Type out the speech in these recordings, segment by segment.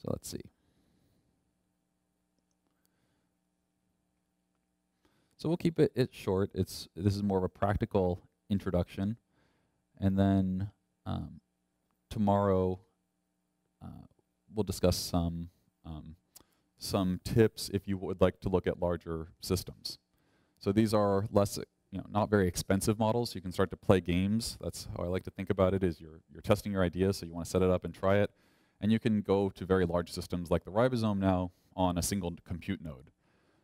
So let's see. So we'll keep it short. This is more of a practical introduction. And then tomorrow we'll discuss some tips if you would like to look at larger systems. So these are less, not very expensive models. You can start to play games. That's how I like to think about it, is you're testing your idea, so you want to set it up and try it. And you can go to very large systems like the ribosome now on a single compute node.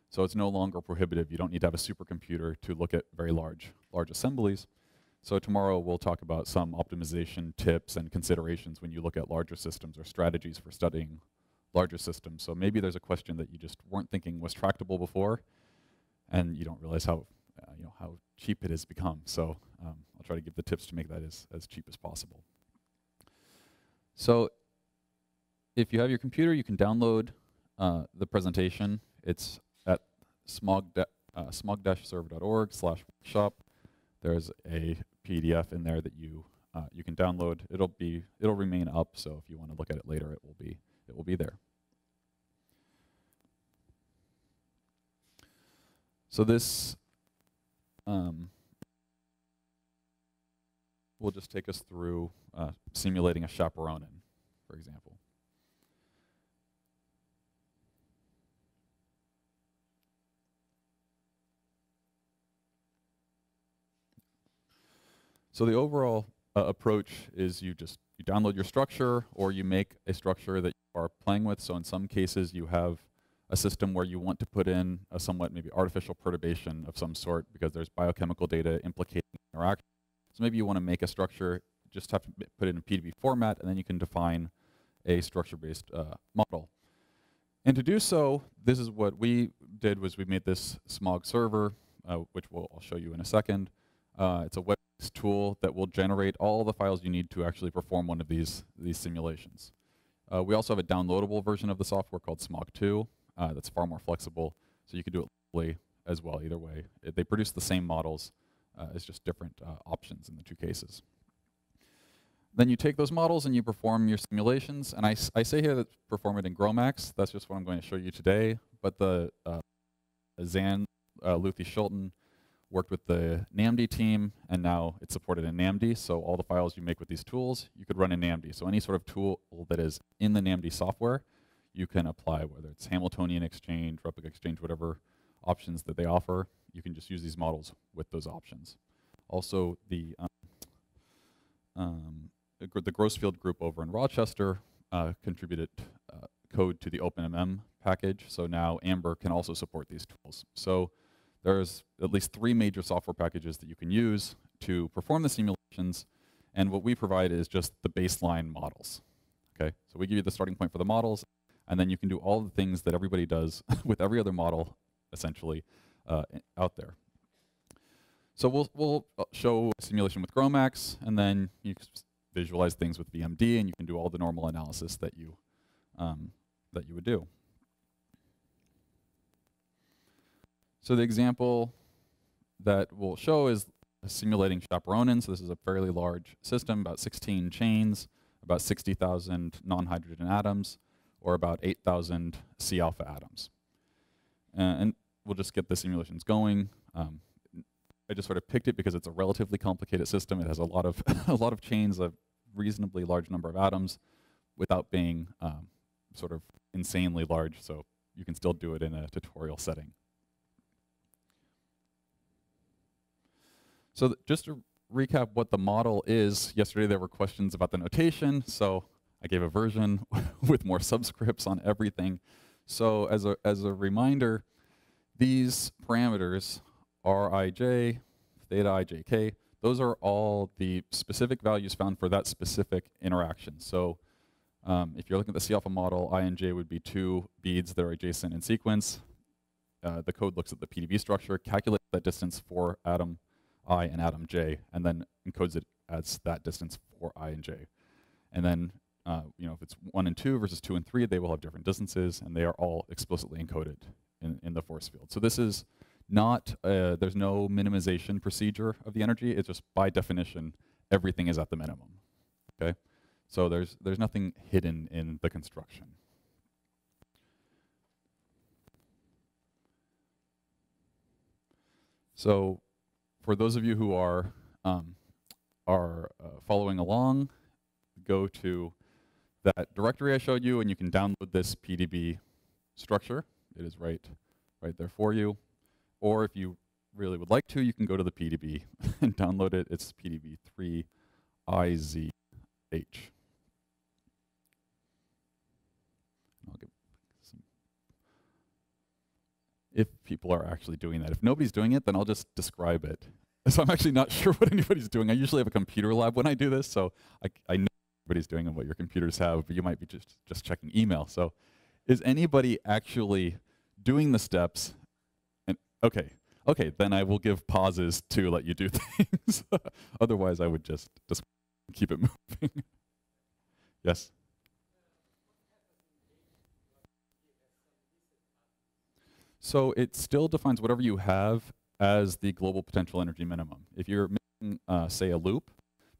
So it's no longer prohibitive. You don't need to have a supercomputer to look at very large assemblies. So tomorrow we'll talk about some optimization tips and considerations when you look at larger systems, or strategies for studying larger systems. So maybe there's a question that you just weren't thinking was tractable before, and you don't realize how cheap it has become. So I'll try to give the tips to make that as cheap as possible. So if you have your computer, you can download the presentation. It's at smog-server.org/workshop. There's a PDF in there that you can download. It'll remain up, so if you want to look at it later, it will be there. So this will just take us through simulating a chaperonin, for example. So the overall approach is you download your structure, or you make a structure that you are playing with. So in some cases, you have a system where you want to put in a somewhat maybe artificial perturbation of some sort because there's biochemical data implicating interaction. So maybe you want to make a structure, just have to put it in a PDB format, and then you can define a structure-based model. And to do so, this is what we did, was we made this smog server, which I'll show you in a second. It's a web-based tool that will generate all the files you need to actually perform one of these simulations. We also have a downloadable version of the software called Smogto that's far more flexible, so you could do it locally as well. Either way, they produce the same models. It's just different options in the two cases. Then you take those models and you perform your simulations. And I say here that perform it in GROMACS. That's just what I'm going to show you today. But the Zan Luthi Schulten worked with the NAMD team, and now it's supported in NAMD. So all the files you make with these tools, you could run in NAMD. So any sort of tool that is in the NAMD software, you can apply, whether it's Hamiltonian exchange, replica exchange, whatever options that they offer. You can just use these models with those options. Also, the Grossfield group over in Rochester contributed code to the OpenMM package. So now Amber can also support these tools. So there's at least 3 major software packages that you can use to perform the simulations. And what we provide is just the baseline models. Okay, so we give you the starting point for the models, and then you can do all the things that everybody does with every other model, essentially, out there. So we'll show a simulation with GROMACS, and then you can visualize things with VMD, and you can do all the normal analysis that you would do. So the example that we'll show is simulating chaperonin. So this is a fairly large system, about 16 chains, about 60,000 non-hydrogen atoms, or about 8,000 C-alpha atoms. And we'll just get the simulations going. I just sort of picked it because it's a relatively complicated system. It has a lot of a lot of chains, a reasonably large number of atoms, without being sort of insanely large. So you can still do it in a tutorial setting. So just to recap what the model is, yesterday there were questions about the notation, so I gave a version with more subscripts on everything. So as a reminder, these parameters, Rij, theta ijk, those are all the specific values found for that specific interaction. So if you're looking at the C-alpha model, I and j would be 2 beads that are adjacent in sequence. The code looks at the PDB structure, calculates that distance for atom I and atom j, and then encodes it as that distance for I and j. And then if it's 1 and 2 versus 2 and 3, they will have different distances, and they are all explicitly encoded in the force field. So this is not, there's no minimization procedure of the energy. It's just by definition, everything is at the minimum. Okay, so there's nothing hidden in the construction. So for those of you who are following along, go to that directory I showed you, and you can download this PDB structure. It is right there for you. Or if you really would like to, you can go to the PDB and download it. It's PDB3IZH. I'll give some. If people are actually doing that. If nobody's doing it, then I'll just describe it. So I'm actually not sure what anybody's doing. I usually have a computer lab when I do this, so I know everybody's doing and what your computers have, but you might be just checking email. So is anybody actually doing the steps? And okay, then I will give pauses to let you do things. Otherwise, I would just keep it moving. Yes? So it still defines whatever you have as the global potential energy minimum. If you're missing, say, a loop,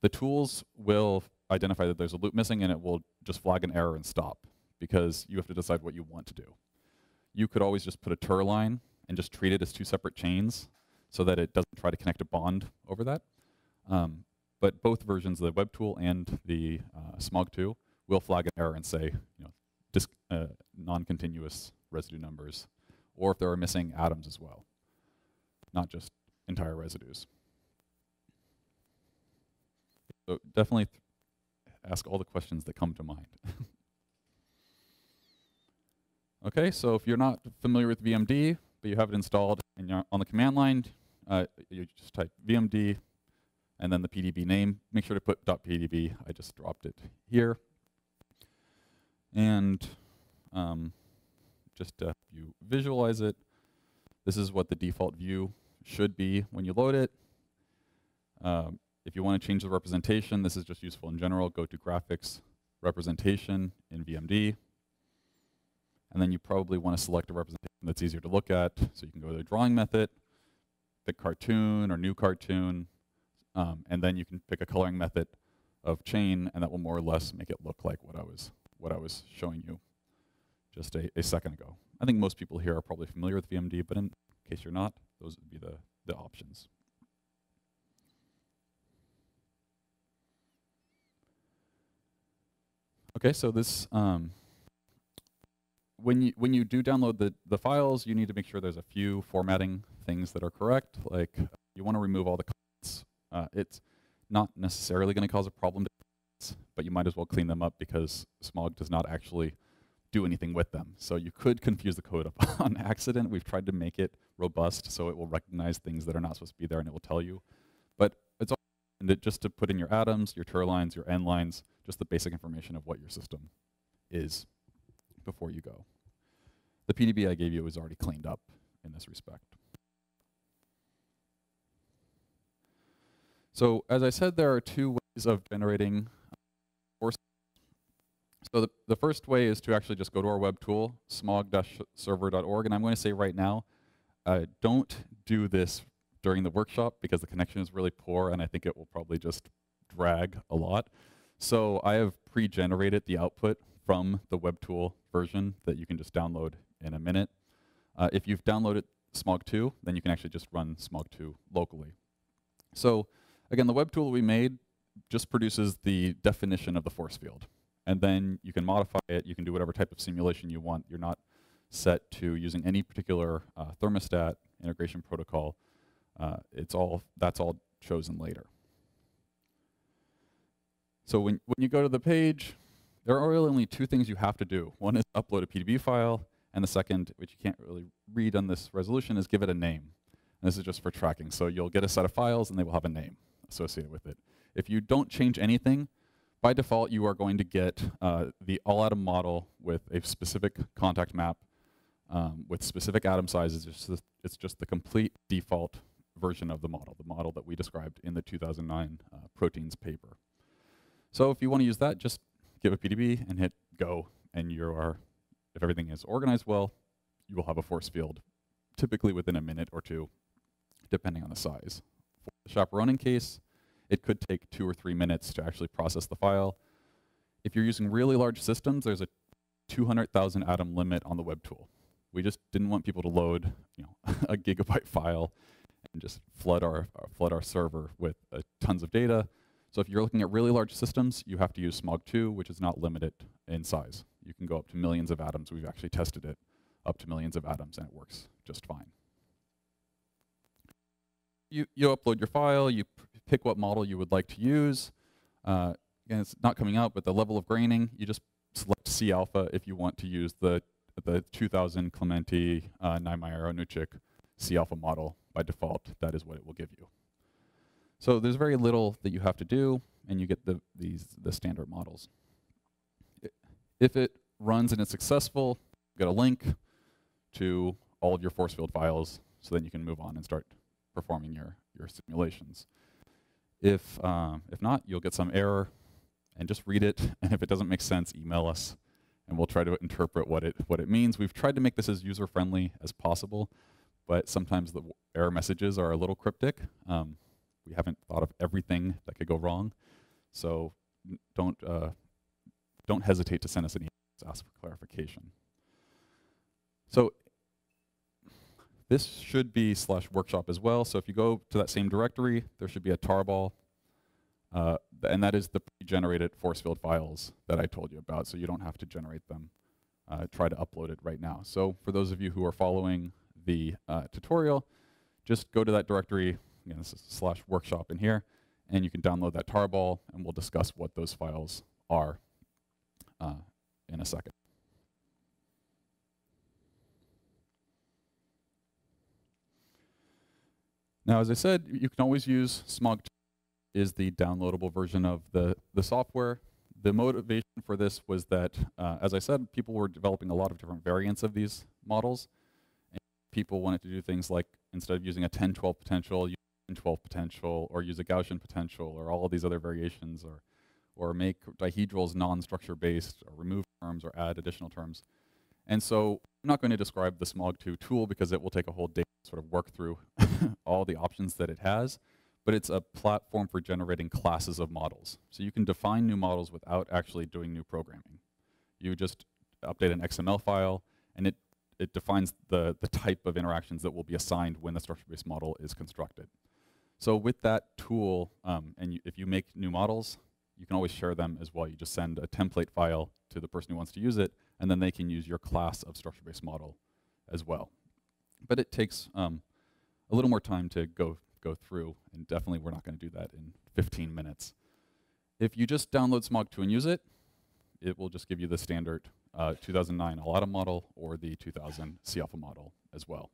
the tools will identify that there's a loop missing, and it will just flag an error and stop, because you have to decide what you want to do. You could always just put a tur line and just treat it as two separate chains so that it doesn't try to connect a bond over that. But both versions, the web tool and the Smogto, will flag an error and say, non-continuous residue numbers, or if there are missing atoms as well, not just entire residues. So definitely ask all the questions that come to mind. Okay, so if you're not familiar with VMD, but you have it installed and you're on the command line, you just type VMD and then the PDB name. Make sure to put .pdb. I just dropped it here. And just to you visualize it, this is what the default view should be when you load it. If you want to change the representation, this is just useful in general. Go to Graphics, Representation in VMD. And then you probably want to select a representation that's easier to look at. So you can go to the drawing method, pick cartoon or new cartoon, and then you can pick a coloring method of chain, and that will more or less make it look like what I was showing you just a second ago. I think most people here are probably familiar with VMD, but in case you're not, those would be the options. Okay, so this when you do download the files, you need to make sure there's a few formatting things that are correct. Like you want to remove all the comments. It's not necessarily going to cause a problem, but you might as well clean them up because Smog does not actually do anything with them. So you could confuse the code up on accident. We've tried to make it robust so it will recognize things that are not supposed to be there and it will tell you. But it's all just to put in your atoms, your tur lines, your end lines, just the basic information of what your system is before you go. The PDB I gave you was already cleaned up in this respect. So as I said, there are two ways of generating force. So the first way is to actually just go to our web tool, smog-server.org, and I'm going to say right now, don't do this during the workshop because the connection is really poor and I think it will probably just drag a lot. So I have pre-generated the output from the web tool version that you can just download in a minute. If you've downloaded Smog2, then you can actually just run Smog2 locally. So again, the web tool we made just produces the definition of the force field. And then you can modify it. You can do whatever type of simulation you want. You're not set to using any particular thermostat integration protocol. That's all chosen later. So when you go to the page, there are really only two things you have to do. One is upload a PDB file, and the second, which you can't really read on this resolution, is give it a name. And this is just for tracking. So you'll get a set of files, and they will have a name associated with it. If you don't change anything, by default, you are going to get the all-atom model with a specific contact map with specific atom sizes. It's just the complete default version of the model that we described in the 2009 proteins paper. So if you want to use that, just give a PDB and hit go, and if everything is organized well, you will have a force field, typically within a minute or two, depending on the size. For the chaperoning case, it could take 2 or 3 minutes to actually process the file. If you're using really large systems, there's a 200,000 atom limit on the web tool. We just didn't want people to load a gigabyte file and just flood our server with tons of data. So if you're looking at really large systems, you have to use Smog2, which is not limited in size. You can go up to millions of atoms. We've actually tested it up to millions of atoms, and it works just fine. You upload your file, you pick what model you would like to use. Again, it's not coming out, but the level of graining, you just select C alpha if you want to use the 2000 Clementi Niemeyer-Onuchik C alpha model. By default, that is what it will give you. So there's very little that you have to do, and you get the standard models. If it runs and it's successful, you get a link to all of your force field files, so then you can move on and start performing your simulations. If not, you'll get some error, and just read it. And if it doesn't make sense, email us, and we'll try to interpret what it means. We've tried to make this as user-friendly as possible, but sometimes the error messages are a little cryptic. We haven't thought of everything that could go wrong, so don't hesitate to send us an email to ask for clarification. So this should be /workshop as well. So if you go to that same directory, there should be a tarball, and that is the pre-generated force field files that I told you about, so you don't have to generate them. Try to upload it right now. So for those of you who are following the tutorial, just go to that directory. Again, this is /workshop in here, and you can download that tarball, and we'll discuss what those files are in a second. Now, as I said, you can always use Smogto. Is the downloadable version of the software. The motivation for this was that, as I said, people were developing a lot of different variants of these models. And people wanted to do things like, instead of using a 10-12 potential, use 12 potential, or use a Gaussian potential, or all of these other variations, or make dihedrals non-structure based, or remove terms, or add additional terms. And so I'm not going to describe the Smog2 tool because it will take a whole day to sort of work through all the options that it has, but it's a platform for generating classes of models. So you can define new models without actually doing new programming. You just update an XML file, and it defines the type of interactions that will be assigned when the structure-based model is constructed. So with that tool, if you make new models, you can always share them as well. You just send a template file to the person who wants to use it, and then they can use your class of structure-based model as well. But it takes a little more time to go through, and definitely we're not going to do that in 15 minutes. If you just download Smog2 and use it, it will just give you the standard 2009 All-Atom model or the 2000 C-alpha model as well.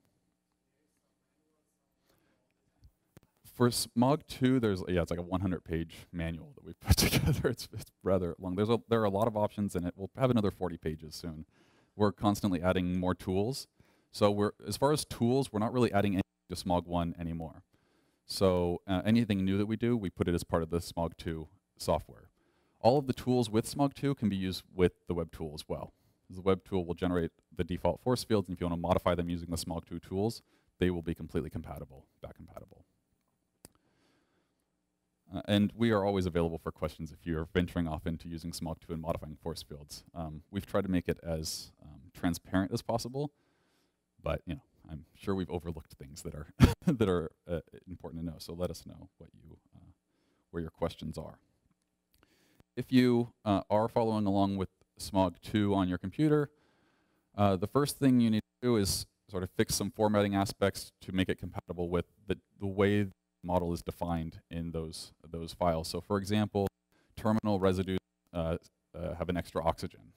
For Smog2, it's like a 100-page manual that we put together. It's rather long. There are a lot of options, and it will have another 40 pages soon. We're constantly adding more tools. So as far as tools, we're not really adding anything to Smog1 anymore. So anything new that we do, we put it as part of the Smog2 software. All of the tools with Smog2 can be used with the web tool as well. The web tool will generate the default force fields, and if you want to modify them using the Smog2 tools, they will be completely compatible, back compatible. And we are always available for questions if you're venturing off into using Smog2 and modifying force fields. We've tried to make it as transparent as possible, but I'm sure we've overlooked things that are that are important to know. So let us know where your questions are. If you are following along with Smog2 on your computer, the first thing you need to do is sort of fix some formatting aspects to make it compatible with the way the model is defined in those files. So for example, terminal residues have an extra oxygen.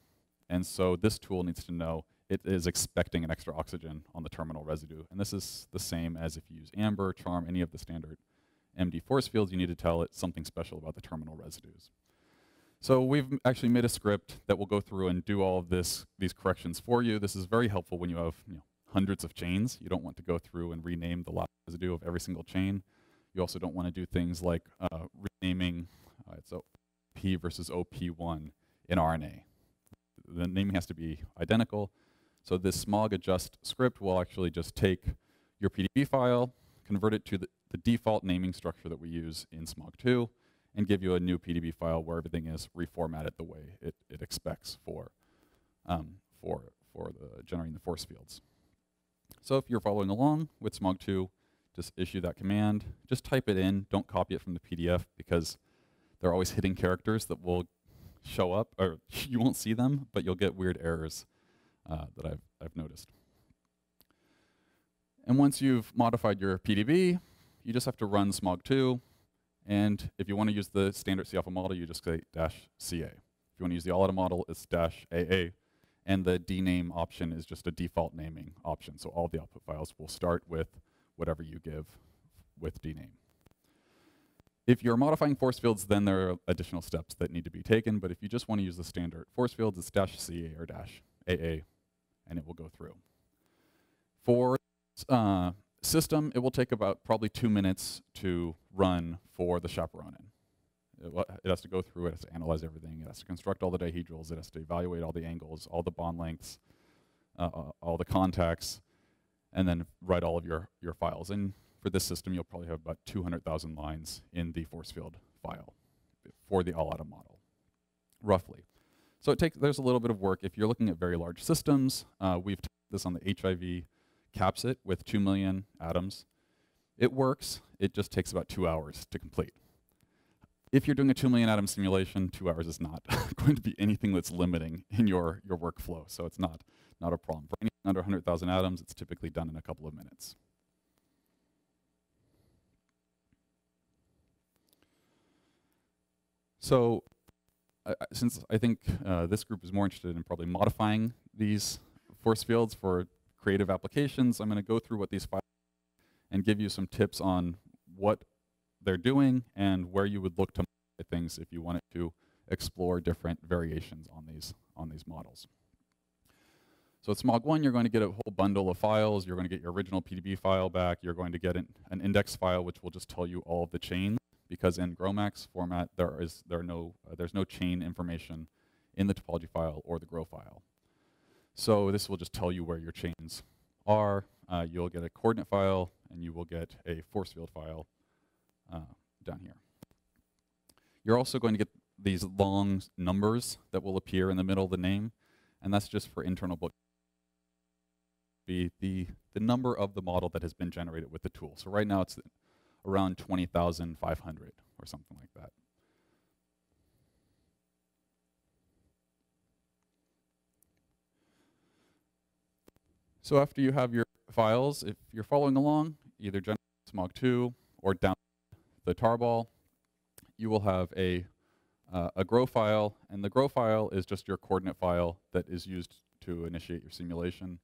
And so this tool needs to know it is expecting an extra oxygen on the terminal residue. And this is the same as if you use Amber, Charm, any of the standard MD force fields, you need to tell it something special about the terminal residues. So we've actually made a script that will go through and do all of these corrections for you. This is very helpful when you have hundreds of chains. You don't want to go through and rename the last residue of every single chain. You also don't want to do things like renaming so P versus OP1 in RNA. The naming has to be identical. So this smog adjust script will actually just take your PDB file, convert it to the default naming structure that we use in Smog2, and give you a new PDB file where everything is reformatted the way it expects for generating the force fields. So if you're following along with Smog2, just issue that command. Just type it in. Don't copy it from the PDF because there are always hidden characters that will show up, or you won't see them, but you'll get weird errors that I've noticed. And once you've modified your PDB, you just have to run smog2. And if you want to use the standard C alpha model, you just say -CA. If you want to use the all-atom model, it's -AA. And the dname option is just a default naming option. So all the output files will start with whatever you give with dname. If you're modifying force fields, then there are additional steps that need to be taken. But if you just want to use the standard force fields, it's -CA or -AA, and it will go through. For system, it will take about probably 2 minutes to run for the chaperonin. It has to go through, it has to analyze everything, it has to construct all the dihedrals, it has to evaluate all the angles, all the bond lengths, all the contacts, and then write all of your files. And for this system, you'll probably have about 200,000 lines in the force field file for the all-atom model, roughly. So there's a little bit of work. If you're looking at very large systems, we've tested this on the HIV capsid with 2 million atoms. It works, it just takes about 2 hours to complete. If you're doing a 2 million atom simulation, 2 hours is not going to be anything that's limiting in your workflow, so it's not a problem. For anything under 100,000 atoms, it's typically done in a couple of minutes. So since I think this group is more interested in probably modifying these force fields for creative applications, I'm going to go through what these files are and give you some tips on what they're doing and where you would look to modify things if you wanted to explore different variations on these models. So at smog1, you're going to get a whole bundle of files. You're going to get your original PDB file back. You're going to get an index file, which will just tell you all of the chains, because in GROMACS format, there's no chain information in the topology file or the GRO file. So this will just tell you where your chains are. You'll get a coordinate file, and you will get a force field file down here. You're also going to get these long numbers that will appear in the middle of the name, and that's just for internal book. Be the number of the model that has been generated with the tool. So right now it's around 20,500 or something like that. So after you have your files, if you're following along, either generate smog2 or download the tarball, you will have a GRO file, and the GRO file is just your coordinate file that is used to initiate your simulation.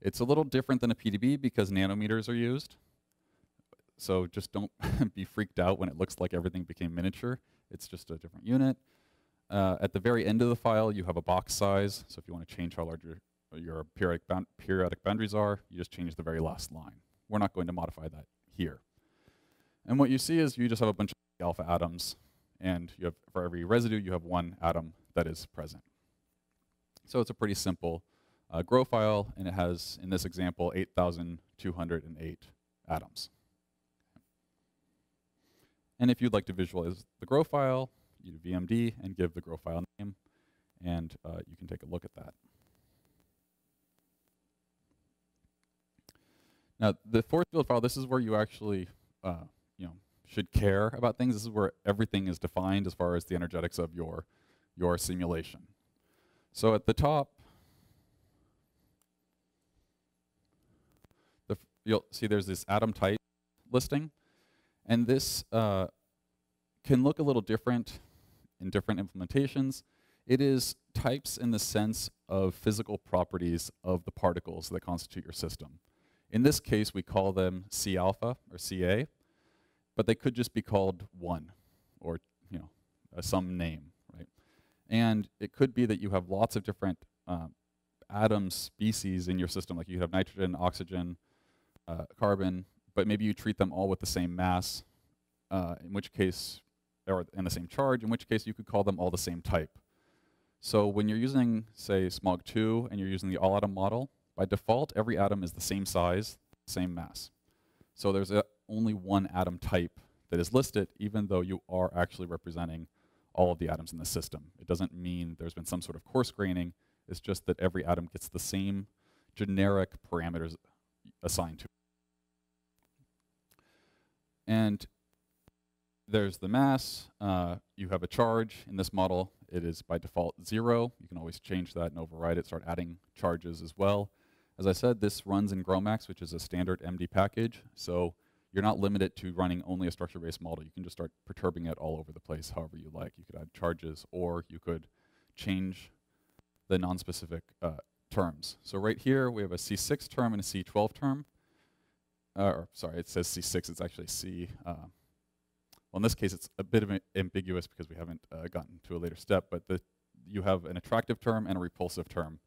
It's a little different than a PDB because nanometers are used. So just don't be freaked out when it looks like everything became miniature. It's just a different unit. At the very end of the file, you have a box size. So if you want to change how large your periodic boundaries are, you just change the very last line. We're not going to modify that here. And what you see is you just have a bunch of alpha atoms, and you have, for every residue, you have one atom that is present. So it's a pretty simple GRO file, and it has, in this example, 8,208 atoms. And if you'd like to visualize the GRO file, you do VMD and give the GRO file name, and you can take a look at that. Now, the force field file, this is where you actually should care about things. This is where everything is defined as far as the energetics of your simulation. So at the top, you'll see there's this atom type listing, and this can look a little different in different implementations. It is types in the sense of physical properties of the particles that constitute your system. In this case, we call them C alpha or CA, but they could just be called 1 or some name, right? And it could be that you have lots of different atom species in your system, like you have nitrogen, oxygen, carbon, but maybe you treat them all with the same mass, in which case, or in the same charge, in which case you could call them all the same type. So when you're using, say, smog2 and you're using the all-atom model, by default, every atom is the same size, same mass. So there's only one atom type that is listed, even though you are actually representing all of the atoms in the system. It doesn't mean there's been some sort of coarse graining. It's just that every atom gets the same generic parameters assigned to it. And there's the mass. You have a charge. In this model, it is by default 0. You can always change that and override it, start adding charges as well. As I said, this runs in GROMACS, which is a standard MD package. So you're not limited to running only a structure-based model. You can just start perturbing it all over the place however you like. You could add charges, or you could change the non-specific terms. So right here, we have a C6 term and a C12 term. Or sorry, it says C6. It's actually C. Well, in this case, it's a bit of ambiguous because we haven't gotten to a later step. But you have an attractive term and a repulsive term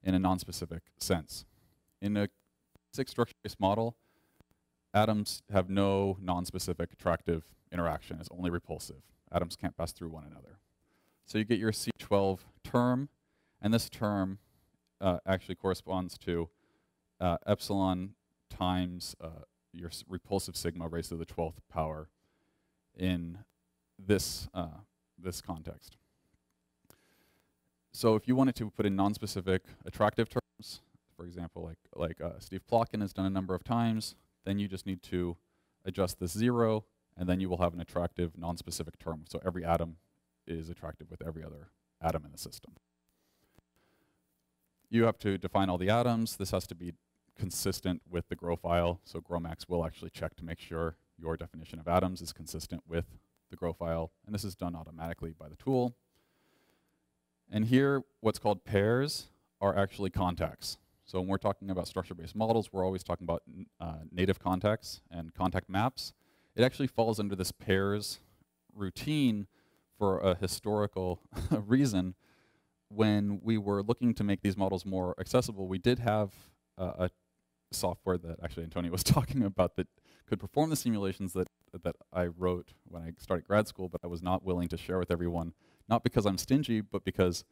in a non-specific sense. In a C6 structure-based model, atoms have no non-specific attractive interaction. It's only repulsive. Atoms can't pass through one another. So you get your C12 term, and this term actually corresponds to epsilon times your repulsive sigma raised to the 12th power in this, this context. So if you wanted to put in non-specific attractive terms, for example, like Steve Plotkin has done a number of times, then you just need to adjust this 0, and then you will have an attractive non-specific term. So every atom is attractive with every other atom in the system. You have to define all the atoms. This has to be consistent with the GRO file. So GROMACS will actually check to make sure your definition of atoms is consistent with the GRO file. And this is done automatically by the tool. And here, what's called pairs are actually contacts. So when we're talking about structure-based models, we're always talking about native contacts and contact maps. It actually falls under this pairs routine for a historical reason. When we were looking to make these models more accessible, we did have a software that actually Antonio was talking about that could perform the simulations that I wrote when I started grad school, but I was not willing to share with everyone, not because I'm stingy, but because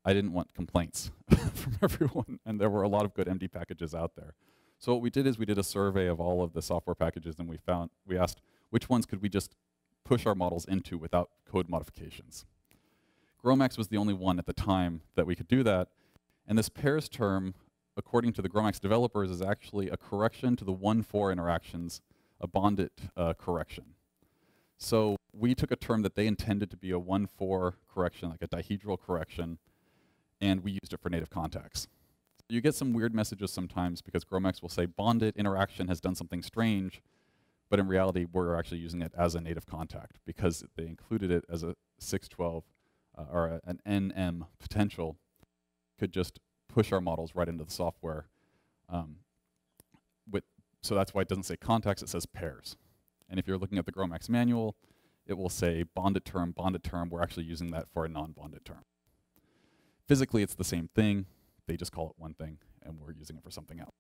I didn't want complaints from everyone, and there were a lot of good MD packages out there. So what we did is we did a survey of all of the software packages, and we asked which ones could we just push our models into without code modifications. GROMACS was the only one at the time that we could do that, and this pairs term, according to the GROMACS developers, is actually a correction to the 1,4 interactions, a bonded correction. So we took a term that they intended to be a 1,4 correction, like a dihedral correction, and we used it for native contacts. You get some weird messages sometimes because GROMACS will say bonded interaction has done something strange, but in reality, we're actually using it as a native contact because they included it as a 612 or an NM potential, could just push our models right into the software. So that's why it doesn't say contacts, it says pairs. And if you're looking at the GROMACS manual, it will say bonded term, bonded term. We're actually using that for a non-bonded term. Physically, it's the same thing. They just call it one thing, and we're using it for something else.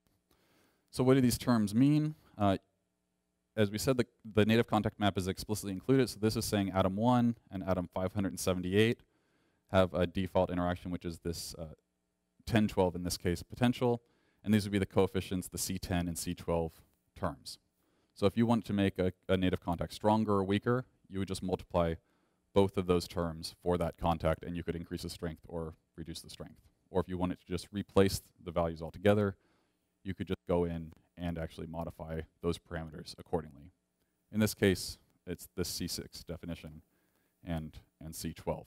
So what do these terms mean? As we said, the native contact map is explicitly included. So this is saying atom 1 and atom 578 have a default interaction, which is this 1012, in this case, potential. And these would be the coefficients, the C10 and C12 terms. So if you want to make a native contact stronger or weaker, you would just multiply both of those terms for that contact, and you could increase the strength or reduce the strength. Or if you wanted to just replace the values altogether, you could just go in and actually modify those parameters accordingly. In this case, it's this C6 definition and C12.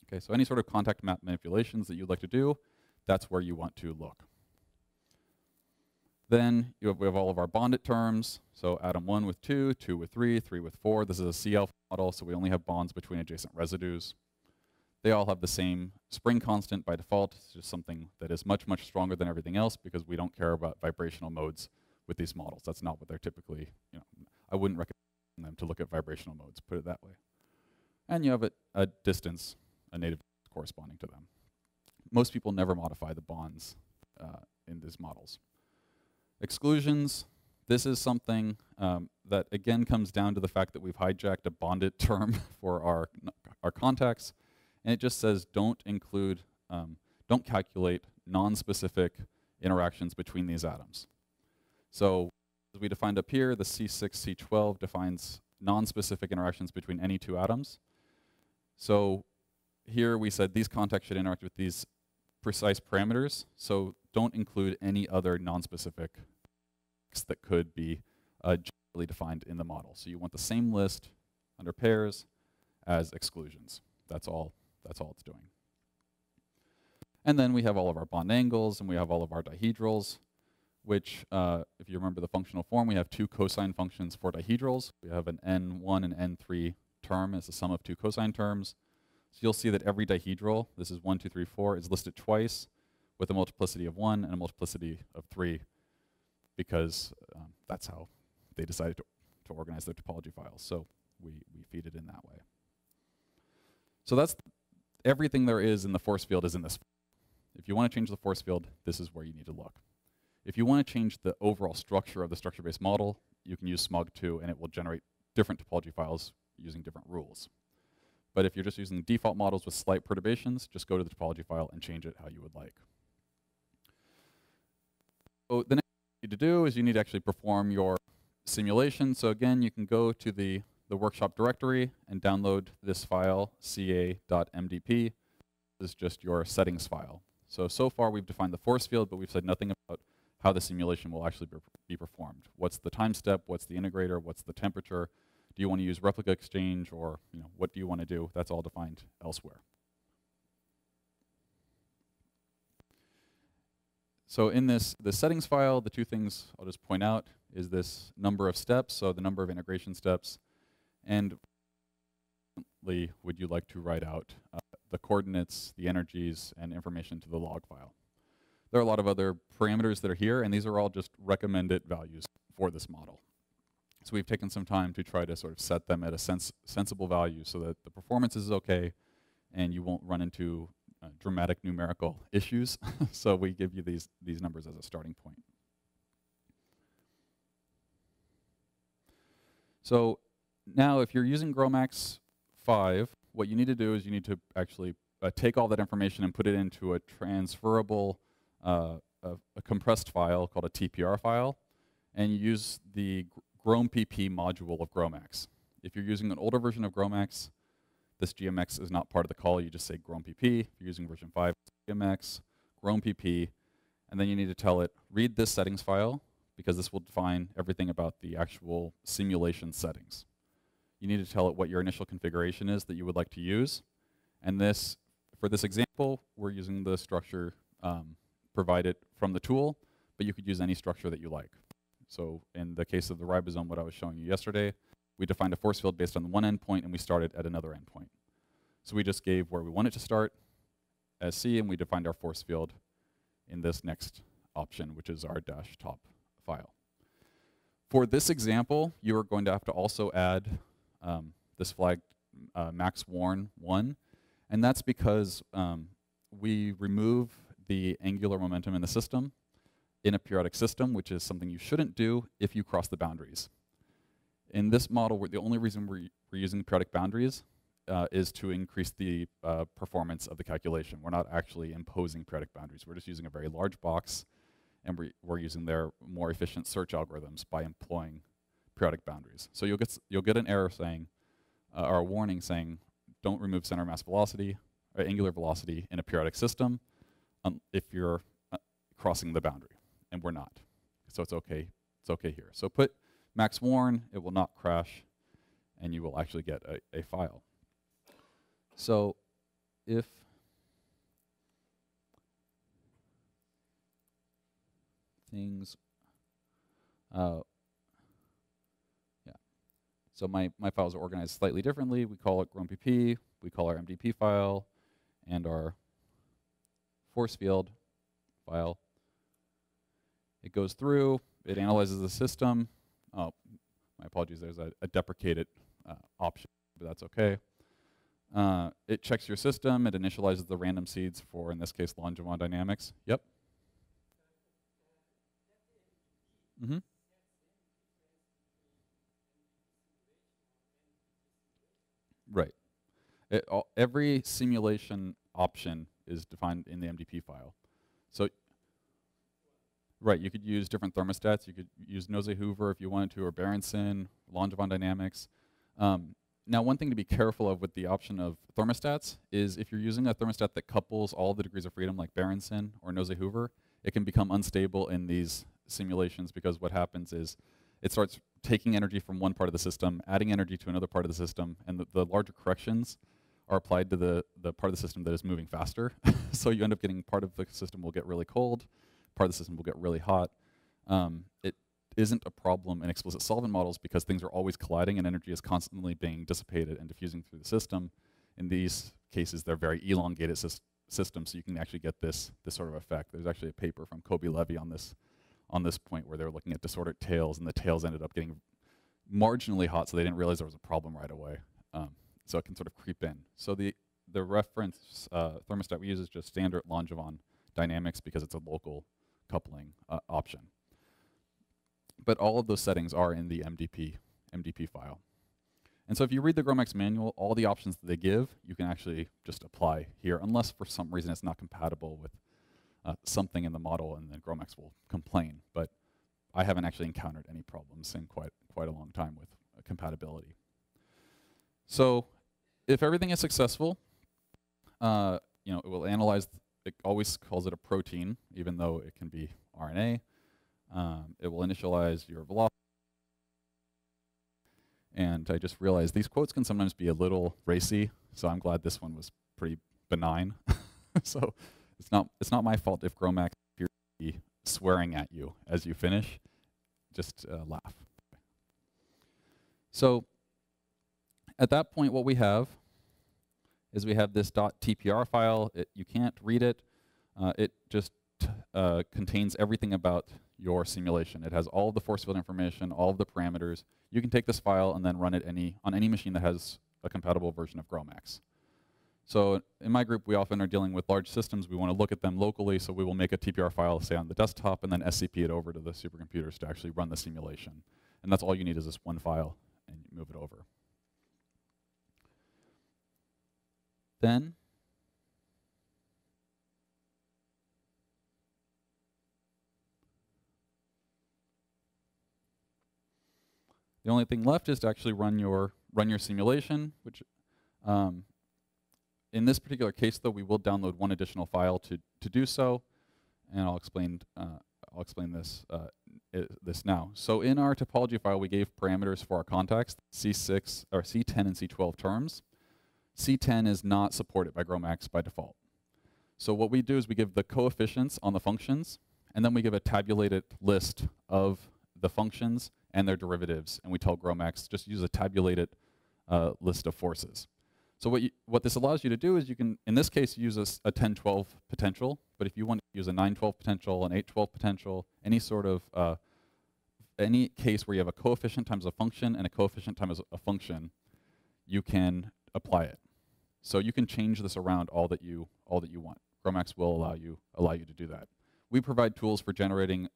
Okay, so any sort of contact map manipulations that you'd like to do, that's where you want to look. Then we have all of our bonded terms. So atom 1 with 2, 2 with 3, 3 with 4. This is a C alpha model, so we only have bonds between adjacent residues. They all have the same spring constant by default. It's just something that is much, much stronger than everything else because we don't care about vibrational modes with these models. That's not what they're typically, I wouldn't recommend them to look at vibrational modes, put it that way. And you have a distance, a native corresponding to them. Most people never modify the bonds in these models. Exclusions, this is something that again comes down to the fact that we've hijacked a bonded term for our contacts, and it just says don't calculate non-specific interactions between these atoms. So as we defined up here, the C6, C12 defines non-specific interactions between any two atoms. So here we said these contacts should interact with these precise parameters, so don't include any other non-specific that could be really defined in the model. So you want the same list under pairs as exclusions. That's all it's doing. And then we have all of our bond angles, and we have all of our dihedrals, which, if you remember the functional form, we have two cosine functions for dihedrals. We have an n1 and n3 term as the sum of two cosine terms. So you'll see that every dihedral, this is 1, 2, 3, 4, is listed twice with a multiplicity of 1 and a multiplicity of 3, because that's how they decided to organize their topology files. So we feed it in that way. So that's everything there is in the force field is in this. If you want to change the force field, this is where you need to look. If you want to change the overall structure of the structure-based model, you can use Smogto, and it will generate different topology files using different rules. But if you're just using default models with slight perturbations, just go to the topology file and change it how you would like. So the next thing you need to do is you need to actually perform your simulation. So again, you can go to the workshop directory and download this file, ca.mdp. This is just your settings file. So far we've defined the force field, but we've said nothing about how the simulation will actually be performed. What's the time step? What's the integrator? What's the temperature? Do you want to use replica exchange, or what do you want to do? That's all defined elsewhere. So in the settings file, the two things I'll just point out is this number of steps, so the number of integration steps, and would you like to write out the coordinates, the energies, and information to the log file. There are a lot of other parameters that are here, and these are all just recommended values for this model. So we've taken some time to try to sort of set them at a sensible value so that the performance is okay and you won't run into dramatic numerical issues. So we give you these numbers as a starting point. So now if you're using GROMACS 5, what you need to do is you need to actually take all that information and put it into a transferable, a compressed file called a TPR file, and you use the GROMPP module of GROMACS. If you're using an older version of GROMACS, this GMX is not part of the call. You just say GROMPP. If you're using version 5, GMX, GROMPP, and then you need to tell it, read this settings file, because this will define everything about the actual simulation settings. You need to tell it what your initial configuration is that you would like to use. And this, for this example, we're using the structure provided from the tool, but you could use any structure that you like. So in the case of the ribosome, what I was showing you yesterday, we defined a force field based on one endpoint, and we started at another endpoint. So we just gave where we want it to start as C, and we defined our force field in this next option, which is our -top file. For this example, you are going to have to also add this flag max warn 1, and that's because we remove the angular momentum in the system in a periodic system, which is something you shouldn't do if you cross the boundaries. In this model, the only reason we're using periodic boundaries is to increase the performance of the calculation. We're not actually imposing periodic boundaries. We're just using a very large box, and we're using their more efficient search algorithms by employing periodic boundaries. So you'll get an error saying, or a warning saying, don't remove center mass velocity or angular velocity in a periodic system if you're crossing the boundary, and we're not. So it's okay here. So put max warn, it will not crash, and you will actually get a file. So if things, so my files are organized slightly differently. We call it GROMPP, we call our MDP file, and our force field file. It goes through, it analyzes the system. Oh, my apologies, there's a deprecated option, but that's okay. It checks your system, it initializes the random seeds for, in this case, Langevin dynamics. Yep. Mm-hmm. Right. Every simulation option is defined in the MDP file. So, right, you could use different thermostats. You could use Nose-Hoover if you wanted to, or Berenson, Langevin dynamics. Now, one thing to be careful of with the option of thermostats is if you're using a thermostat that couples all the degrees of freedom like Berenson or Nose-Hoover, it can become unstable in these simulations, because what happens is it starts taking energy from one part of the system, adding energy to another part of the system, and the larger corrections are applied to the part of the system that is moving faster. So you end up getting part of the system will get really cold, part of the system will get really hot. It isn't a problem in explicit solvent models because things are always colliding and energy is constantly being dissipated and diffusing through the system. In these cases, they're very elongated systems, so you can actually get this sort of effect. There's actually a paper from Kobe Levy on this point where they were looking at disordered tails, and the tails ended up getting marginally hot, so they didn't realize there was a problem right away. So it can sort of creep in. So the reference thermostat we use is just standard Langevin dynamics because it's a local coupling option. But all of those settings are in the MDP file. And so if you read the GROMACS manual, all the options that they give, you can actually just apply here, unless for some reason it's not compatible with something in the model, and then GROMACS will complain. But I haven't actually encountered any problems in quite a long time with compatibility. So if everything is successful, it will analyze. It always calls it a protein, even though it can be RNA. It will initialize your velocity. And I just realized these quotes can sometimes be a little racy, so I'm glad this one was pretty benign. So it's not my fault if GROMACS appears to be swearing at you as you finish. Just laugh. So at that point, what we have is we have this .tpr file. You can't read it. It just contains everything about your simulation. It has all of the force field information, all of the parameters. You can take this file and then run it on any machine that has a compatible version of GROMACS. So in my group, we often are dealing with large systems. We want to look at them locally, so we will make a TPR file, say, on the desktop, and then SCP it over to the supercomputers to actually run the simulation. And that's all you need is this one file, and you move it over. Then the only thing left is to actually run your simulation, which in this particular case, though, we will download one additional file to do so, and I'll explain this now. So in our topology file, we gave parameters for our context, C6 or C10 and C12 terms. C10 is not supported by GROMACS by default. So what we do is we give the coefficients on the functions, and then we give a tabulated list of the functions and their derivatives, and we tell GROMACS just use a tabulated list of forces. So what this allows you to do is you can, in this case, use a 10-12 potential, but if you want to use a 9-12 potential, an 8-12 potential, any sort of, any case where you have a coefficient times a function and a coefficient times a function, you can apply it. So you can change this around all that you want. GROMACS will allow you to do that. We provide tools for generating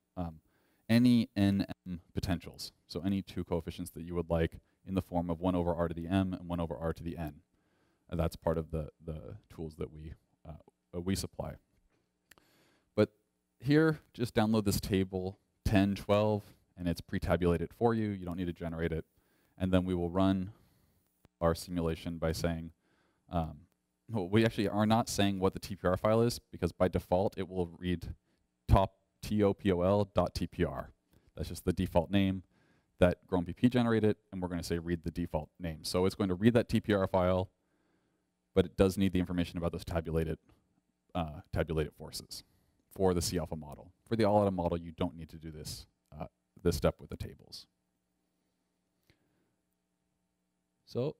any nm potentials, so any two coefficients that you would like in the form of 1 over r to the m and 1 over r to the n. And that's part of the tools that we supply. But here, just download this table 10, 12, and it's pre-tabulated for you. You don't need to generate it. And then we will run our simulation by saying, we actually are not saying what the TPR file is, because by default, it will read topol.tpr. That's just the default name that GROMPP generated, and we're going to say read the default name. So it's going to read that TPR file, but it does need the information about those tabulated forces for the C alpha model. For the all-atom model, you don't need to do this step with the tables. So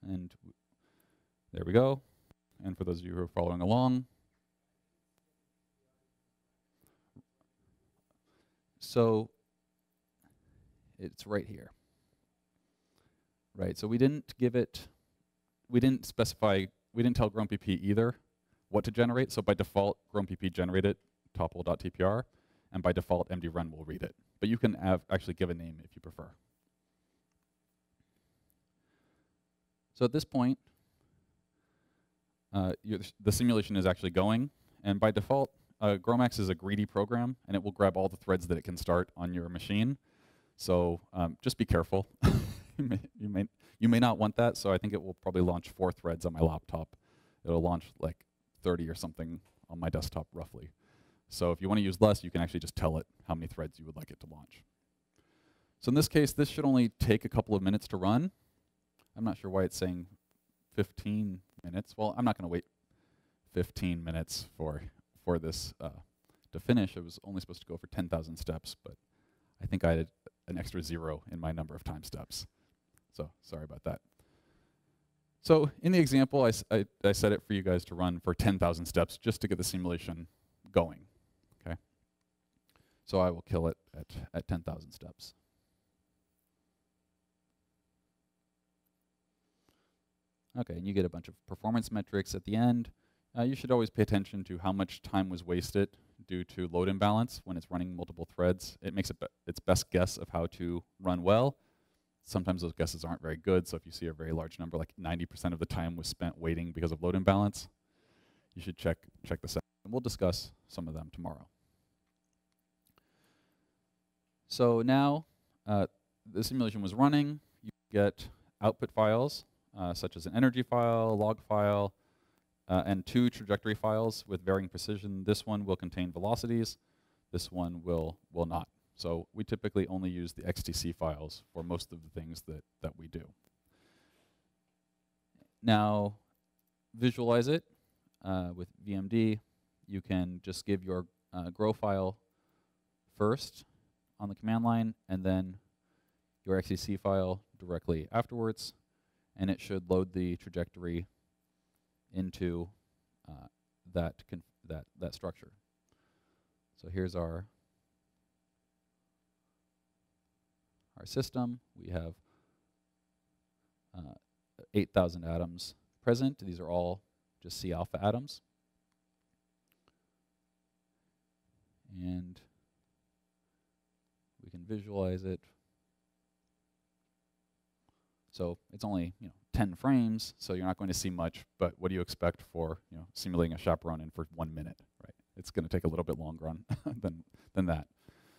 and there we go. And for those of you who are following along, so it's right here. Right, so we didn't specify, we didn't tell GROMPP either what to generate, so by default, GROMPP generated topol.tpr, and by default, mdrun will read it. But you can actually give a name if you prefer. So at this point, the simulation is actually going, and by default, GrowMax is a greedy program, and it will grab all the threads that it can start on your machine. So just be careful. you may not want that, so I think it will probably launch 4 threads on my laptop. It'll launch like 30 or something on my desktop, roughly. So if you want to use less, you can actually just tell it how many threads you would like it to launch. So in this case, this should only take a couple of minutes to run. I'm not sure why it's saying 15 minutes. Well, I'm not going to wait 15 minutes for this to finish. It was only supposed to go for 10,000 steps, but I think I had an extra 0 in my number of time steps. So sorry about that. So in the example, I set it for you guys to run for 10,000 steps just to get the simulation going. Okay. So I will kill it at 10,000 steps. Okay, and you get a bunch of performance metrics at the end. You should always pay attention to how much time was wasted due to load imbalance when it's running multiple threads. It makes its best guess of how to run well. Sometimes those guesses aren't very good, so if you see a very large number, like 90% of the time was spent waiting because of load imbalance, you should check this out. And we'll discuss some of them tomorrow. So now the simulation was running. You get output files, such as an energy file, log file, and 2 trajectory files with varying precision. This one will contain velocities. This one will not. So we typically only use the XTC files for most of the things that we do. Now, visualize it with VMD. You can just give your grow file first on the command line, and then your XTC file directly afterwards, and it should load the trajectory into that structure. So here's our system. We have 8,000 atoms present. These are all just C alpha atoms. And we can visualize it. So it's only 10 frames, so you're not going to see much, but what do you expect for simulating a chaperone in for 1 minute, right? It's going to take a little bit longer on than that.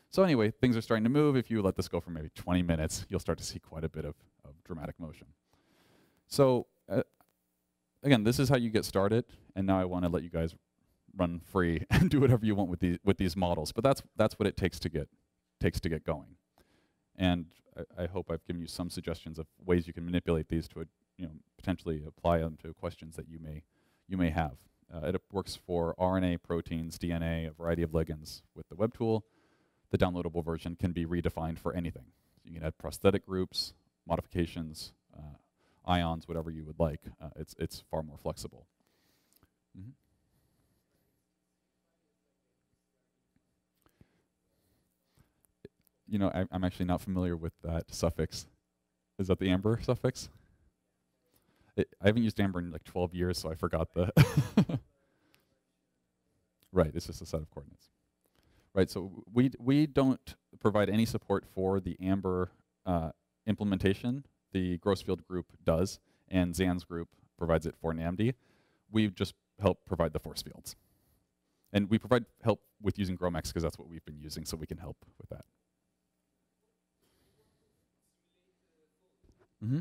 So anyway, things are starting to move. If you let this go for maybe 20 minutes, you'll start to see quite a bit of dramatic motion. So again, this is how you get started, and now I want to let you guys run free and do whatever you want with these models. But that's what it takes to get going. And I hope I've given you some suggestions of ways you can manipulate these to potentially apply them to questions that you may have. It works for RNA, proteins, DNA, a variety of ligands with the web tool. The downloadable version can be redefined for anything. You can add prosthetic groups, modifications, ions, whatever you would like. It's far more flexible. Mm-hmm. I'm actually not familiar with that suffix. Is that the amber suffix? I haven't used amber in like 12 years, so I forgot the. Right, it's just a set of coordinates. Right, so we don't provide any support for the amber implementation. The Grossfield group does, and Zan's group provides it for NAMD. We just help provide the force fields. And we provide help with using GrowMax because that's what we've been using, so we can help with that. Mm-hmm.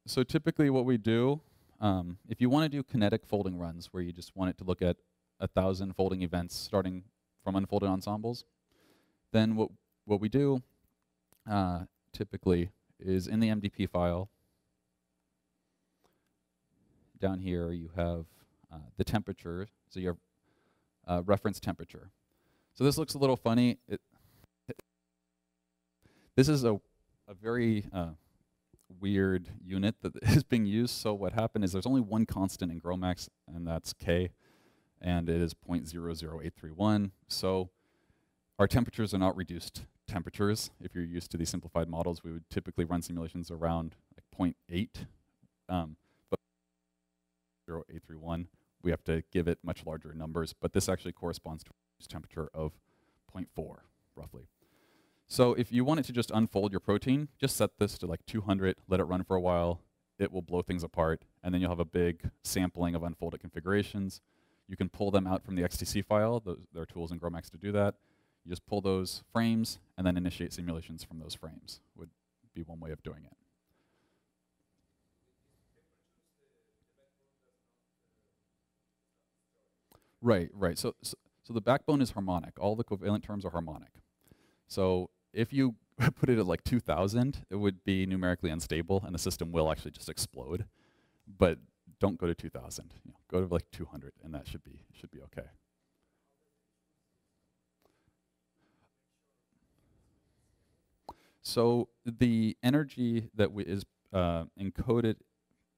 So typically what we do, if you want to do kinetic folding runs where you just want it to look at 1,000 folding events starting from unfolded ensembles, then what we do typically is in the MDP file, down here you have the temperature, so you have reference temperature. So this looks a little funny. This is a very weird unit that is being used. So what happened is there's only one constant in GrowMax, and that's K, and it is 0.00831. So our temperatures are not reduced temperatures. If you're used to these simplified models, we would typically run simulations around like 0.8, but 0.0831, we have to give it much larger numbers, but this actually corresponds to a temperature of 0.4, roughly. So if you wanted to just unfold your protein, just set this to like 200, let it run for a while, it will blow things apart, and then you'll have a big sampling of unfolded configurations. You can pull them out from the XTC file. There are tools in GROMACS to do that. You just pull those frames and then initiate simulations from those frames would be one way of doing it. Right, right. So the backbone is harmonic. All the covalent terms are harmonic. So if you put it at like 2,000, it would be numerically unstable, and the system will actually just explode. But don't go to 2,000. You know, go to like 200, and that should be okay. So the energy that is encoded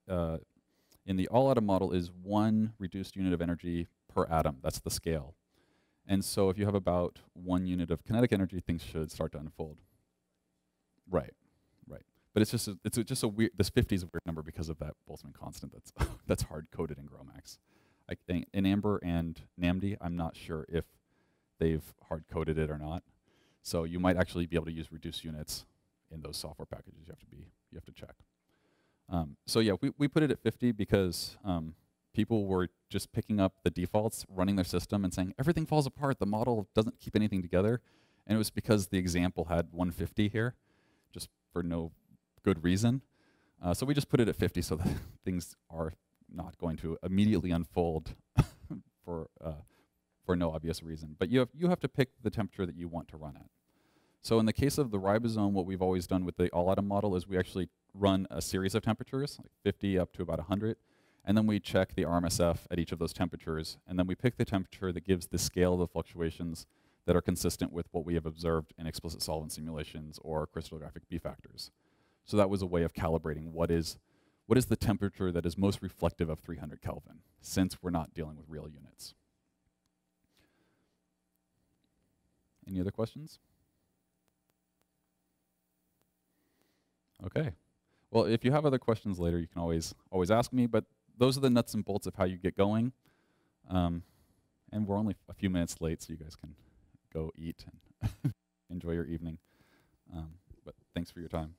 in the all-atom model is 1 reduced unit of energy per atom. That's the scale. And so if you have about 1 unit of kinetic energy, things should start to unfold. Right, right. But it's just a weird. This 50 is a weird number because of that Boltzmann constant. That's hard coded in GROMACS. In Amber and NAMD, I'm not sure if they've hard coded it or not. So you might actually be able to use reduced units in those software packages. You have to check. So yeah, we put it at 50 because people were just picking up the defaults, running their system, and saying everything falls apart. The model doesn't keep anything together, and it was because the example had 150 here, just for no good reason. So we just put it at 50 so that things are not going to immediately unfold for no obvious reason. But you have to pick the temperature that you want to run at. So in the case of the ribosome, what we've always done with the all-atom model is we actually run a series of temperatures, like 50 up to about 100, and then we check the RMSF at each of those temperatures, and then we pick the temperature that gives the scale of the fluctuations that are consistent with what we have observed in explicit solvent simulations or crystallographic B factors. So that was a way of calibrating what is the temperature that is most reflective of 300 Kelvin, since we're not dealing with real units. Any other questions? Okay. Well, if you have other questions later, you can always ask me, but those are the nuts and bolts of how you get going. And we're only a few minutes late, so you guys can go eat and enjoy your evening. But thanks for your time.